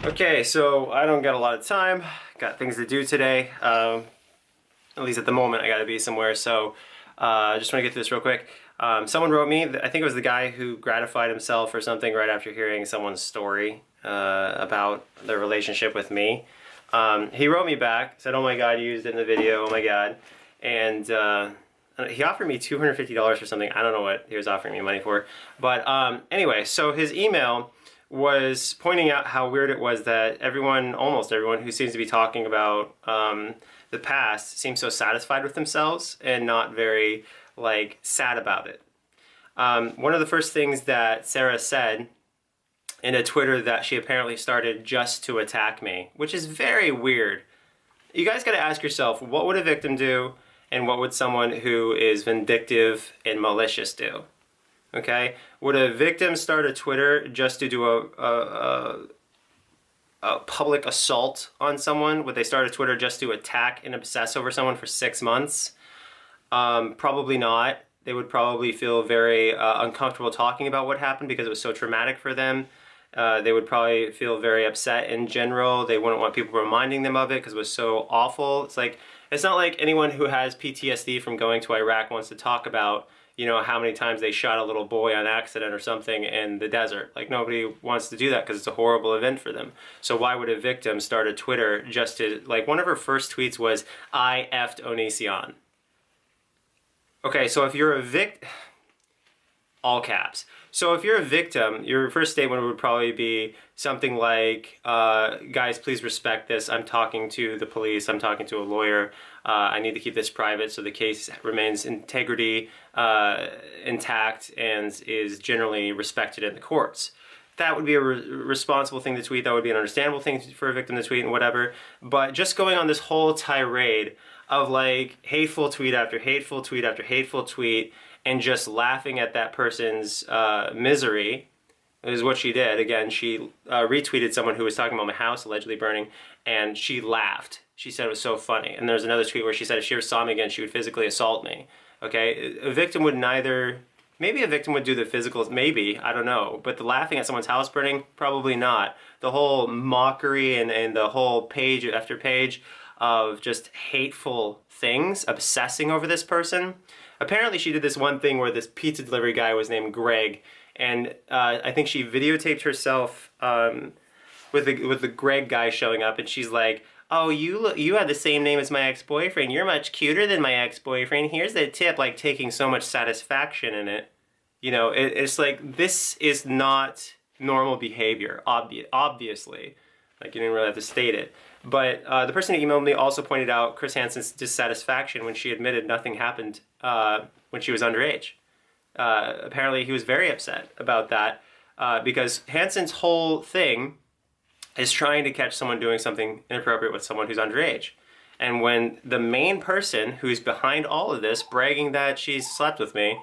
Okay, so I don't got a lot of time. Got things to do today. At least at the moment, I gotta be somewhere. So I just want to get through this real quick. Someone wrote me, I think it was the guy who gratified himself or something right after hearing someone's story about their relationship with me. He wrote me back, said, "Oh my God, you used it in the video, oh my God." And he offered me $250 for something. I don't know what he was offering me money for. But anyway, so his email was pointing out how weird it was that everyone, almost everyone, who seems to be talking about the past seems so satisfied with themselves and not very, like, sad about it. One of the first things that Sarah said in a Twitter that she apparently started just to attack me, which is very weird. You guys gotta ask yourself, what would a victim do and what would someone who is vindictive and malicious do? Okay? Would a victim start a Twitter just to do a public assault on someone? Would they start a Twitter just to attack and obsess over someone for 6 months? Probably not. They would probably feel very uncomfortable talking about what happened because it was so traumatic for them. They would probably feel very upset in general. They wouldn't want people reminding them of it because it was so awful. It's not like anyone who has PTSD from going to Iraq wants to talk about, you know, how many times they shot a little boy on accident or something in the desert. Like, nobody wants to do that because it's a horrible event for them. So why would a victim start a Twitter just to, like, one of her first tweets was, "I effed Onision." Okay, so if you're a all caps. So if you're a victim, your first statement would probably be something like, guys, please respect this. I'm talking to the police. I'm talking to a lawyer. I need to keep this private so the case remains intact and is generally respected in the courts. That would be a responsible thing to tweet. That would be an understandable thing for a victim to tweet and whatever. But just going on this whole tirade of, like, hateful tweet after hateful tweet after hateful tweet and just laughing at that person's misery is what she did. Again, she retweeted someone who was talking about my house allegedly burning, and she laughed. She said it was so funny. And there's another tweet where she said if she ever saw me again, she would physically assault me. Okay, a victim would neither. Maybe a victim would do the physicals, maybe, I don't know. But the laughing at someone's house burning, probably not. The whole mockery and the whole page after page of just hateful things, obsessing over this person. Apparently she did this one thing where this pizza delivery guy was named Greg, and I think she videotaped herself with the Greg guy showing up, and she's like, "Oh, you have the same name as my ex-boyfriend. You're much cuter than my ex-boyfriend. Here's the tip," like taking so much satisfaction in it. You know, it's like, this is not normal behavior, obviously. Like, you didn't really have to state it. But the person who emailed me also pointed out Chris Hansen's dissatisfaction when she admitted nothing happened when she was underage. Apparently he was very upset about that because Hansen's whole thing is trying to catch someone doing something inappropriate with someone who's underage. And when the main person who's behind all of this, bragging that she slept with me,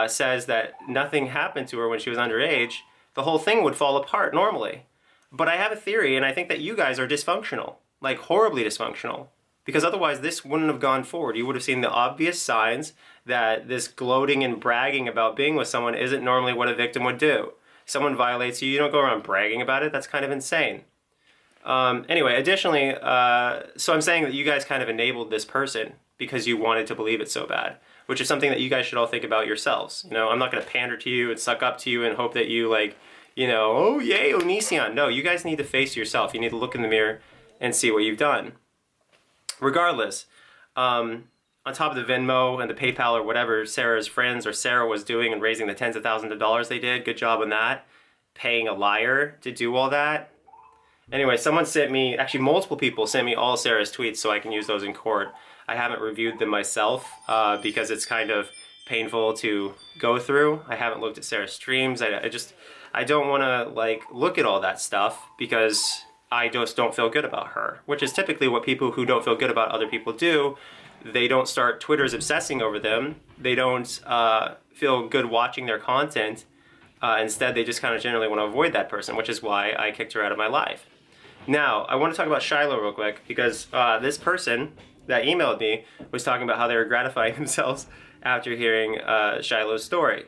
says that nothing happened to her when she was underage, the whole thing would fall apart normally. But I have a theory, and I think that you guys are dysfunctional, like horribly dysfunctional, because otherwise this wouldn't have gone forward. You would have seen the obvious signs that this gloating and bragging about being with someone isn't normally what a victim would do. Someone violates you, you don't go around bragging about it. That's kind of insane. Anyway, additionally, so I'm saying that you guys kind of enabled this person because you wanted to believe it so bad, which is something that you guys should all think about yourselves. You know, I'm not going to pander to you and suck up to you and hope that you, like, you know, oh yay, Onision. No, you guys need to face yourself. You need to look in the mirror and see what you've done. Regardless, on top of the Venmo and the PayPal or whatever Sarah's friends or Sarah was doing and raising the tens of thousands of dollars they did, good job on that. Paying a liar to do all that. Anyway, someone sent me, actually multiple people sent me all Sarah's tweets so I can use those in court. I haven't reviewed them myself because it's kind of painful to go through. I haven't looked at Sarah's streams. I don't want to, like, look at all that stuff because I just don't feel good about her, which is typically what people who don't feel good about other people do. They don't start Twitters obsessing over them. They don't feel good watching their content. Instead, they just kind of generally want to avoid that person, which is why I kicked her out of my life. Now, I want to talk about Shiloh real quick because this person that emailed me was talking about how they were gratifying themselves after hearing Shiloh's story.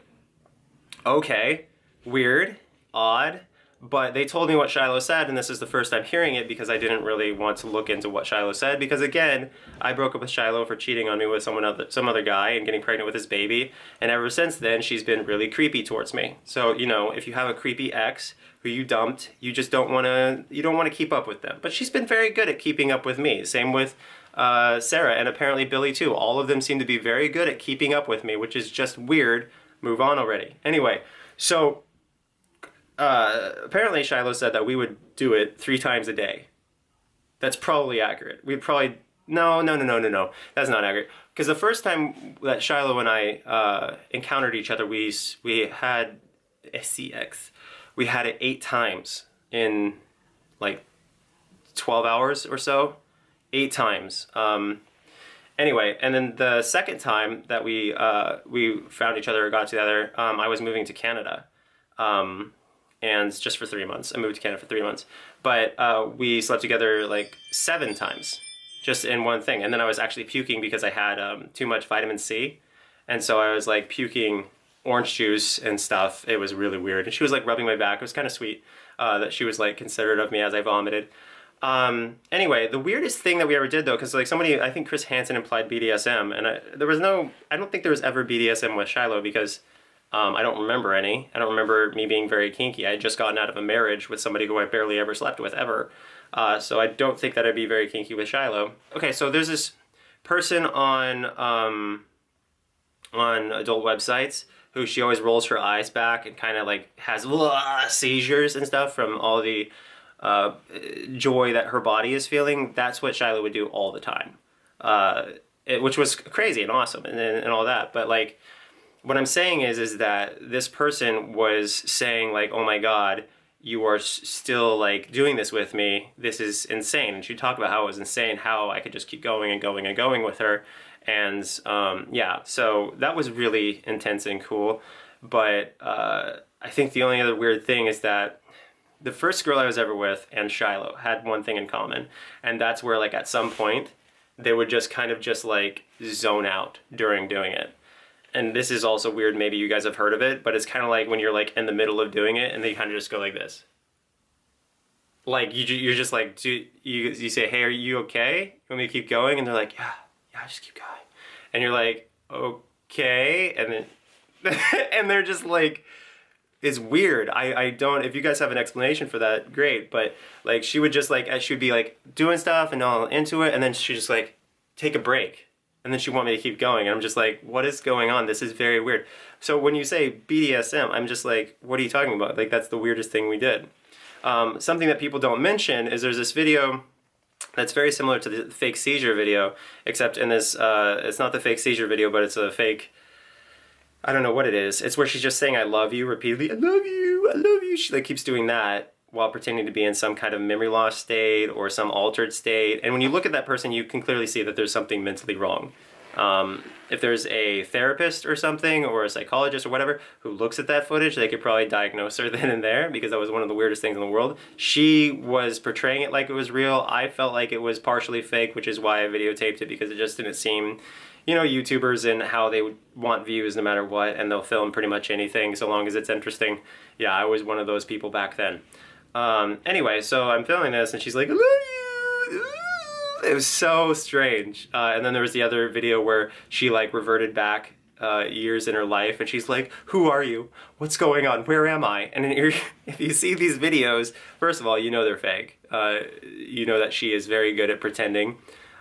Okay. Weird, odd, But they told me what Shiloh said, and this is the first time hearing it because I didn't really want to look into what Shiloh said. Because again, I broke up with Shiloh for cheating on me with some other guy and getting pregnant with his baby. And ever since then, she's been really creepy towards me. So, you know, if you have a creepy ex who you dumped, you just don't want to keep up with them. But she's been very good at keeping up with me. Same with Sarah, and apparently Billy too. All of them seem to be very good at keeping up with me, which is just weird. Move on already. Anyway, so apparently Shiloh said that we would do it 3 times a day. That's probably accurate. We'd probably... No. That's not accurate. Because the first time that Shiloh and I encountered each other, we had SCX. We had it 8 times in like 12 hours or so. 8 times. Anyway, and then the second time that we found each other or got together, I was moving to Canada. And just for 3 months. I moved to Canada for 3 months. But we slept together like 7 times, just in one thing. And then I was actually puking because I had too much vitamin C. And so I was like puking orange juice and stuff. It was really weird. And she was like rubbing my back. It was kind of sweet that she was like considerate of me as I vomited. Anyway, the weirdest thing that we ever did though, because like somebody, I think Chris Hansen implied BDSM. And I don't think there was ever BDSM with Shiloh because... I don't remember any. I don't remember me being very kinky. I had just gotten out of a marriage with somebody who I barely ever slept with, ever. So I don't think that I'd be very kinky with Shiloh. Okay, so there's this person on adult websites who she always rolls her eyes back and kind of like has seizures and stuff from all the joy that her body is feeling. That's what Shiloh would do all the time, which was crazy and awesome and all that. But like... What I'm saying is that this person was saying like, oh my God, you are still like doing this with me. This is insane. And she talked about how it was insane, how I could just keep going and going and going with her. And yeah, so that was really intense and cool. But I think the only other weird thing is that the first girl I was ever with and Shiloh had one thing in common. And that's where like at some point they would just kind of just like zone out during doing it. And this is also weird, maybe you guys have heard of it, but it's kind of like when you're like in the middle of doing it and they kind of just go like this. Like you're just like, you say, hey, are you okay? You want me to keep going? And they're like, yeah, just keep going. And you're like, okay. And then, and they're just like, it's weird. I don't, if you guys have an explanation for that, great. But like she would just like, she would be like doing stuff and all into it. And then she'd just like take a break. And then she want me to keep going. And I'm just like, what is going on? This is very weird. So when you say BDSM, I'm just like, what are you talking about? Like, that's the weirdest thing we did. Something that people don't mention is there's this video that's very similar to the fake seizure video, except in this, it's not the fake seizure video, but it's a fake, I don't know what it is. It's where she's just saying, I love you repeatedly. I love you, I love you. She like keeps doing that while pretending to be in some kind of memory loss state or some altered state. And when you look at that person, you can clearly see that there's something mentally wrong. If there's a therapist or something, or a psychologist or whatever, who looks at that footage, they could probably diagnose her then and there, because that was one of the weirdest things in the world. She was portraying it like it was real. I felt like it was partially fake, which is why I videotaped it, because it just didn't seem, you know, YouTubers and how they would want views no matter what, and they'll film pretty much anything so long as it's interesting. Yeah, I was one of those people back then. Anyway, so I'm filming this, and she's like, I love you! It was so strange. And then there was the other video where she like reverted back years in her life, and she's like, who are you? What's going on? Where am I? And if you see these videos, first of all, you know they're fake. You know that she is very good at pretending.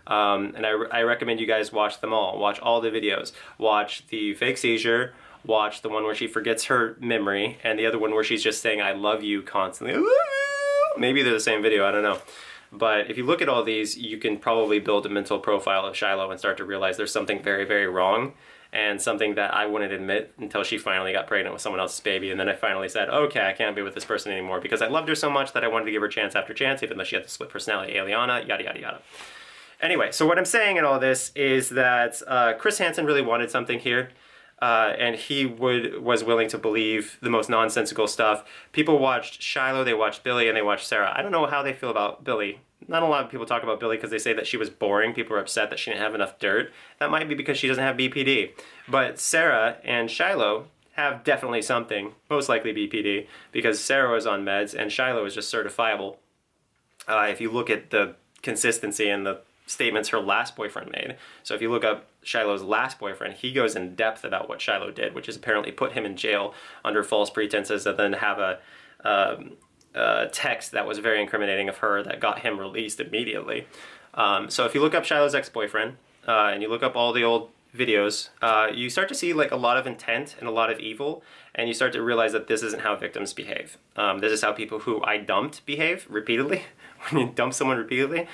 And I recommend you guys watch them all. Watch all the videos. Watch the fake seizure. Watch the one where she forgets her memory, and the other one where she's just saying, I love you constantly. I love you. Maybe they're the same video, I don't know. But if you look at all these, you can probably build a mental profile of Shiloh and start to realize there's something very, very wrong, and something that I wouldn't admit until she finally got pregnant with someone else's baby. And then I finally said, okay, I can't be with this person anymore, because I loved her so much that I wanted to give her chance after chance, even though she had the split personality, Aliana, yada, yada, yada. Anyway, so what I'm saying in all this is that Chris Hansen really wanted something here. And he was willing to believe the most nonsensical stuff. People watched Shiloh, they watched Billy, and they watched Sarah. I don't know how they feel about Billy. Not a lot of people talk about Billy because they say that she was boring. People are upset that she didn't have enough dirt. That might be because she doesn't have BPD. But Sarah and Shiloh have definitely something, most likely BPD, because Sarah was on meds and Shiloh was just certifiable. If you look at the consistency and the statements her last boyfriend made. So if you look up Shiloh's last boyfriend, he goes in depth about what Shiloh did, which is apparently put him in jail under false pretenses and then have a text that was very incriminating of her that got him released immediately. So if you look up Shiloh's ex-boyfriend and you look up all the old videos, you start to see like a lot of intent and a lot of evil, and you start to realize that this isn't how victims behave. This is how people who I dumped behave repeatedly. When you dump someone repeatedly,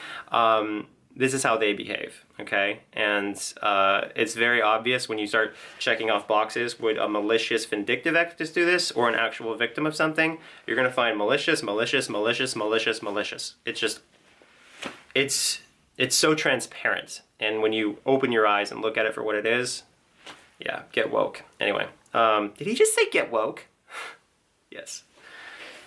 this is how they behave, okay? And it's very obvious when you start checking off boxes. Would a malicious, vindictive activist do this, or an actual victim of something? You're gonna find malicious, malicious, malicious, malicious, malicious. It's just, it's so transparent. And when you open your eyes and look at it for what it is, yeah, get woke. Anyway, did he just say get woke? Yes.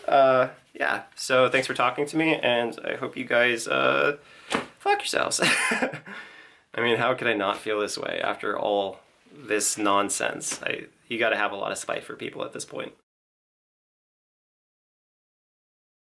Yeah, so thanks for talking to me, and I hope you guys, fuck yourselves. I mean, how could I not feel this way after all this nonsense? You gotta have a lot of spite for people at this point.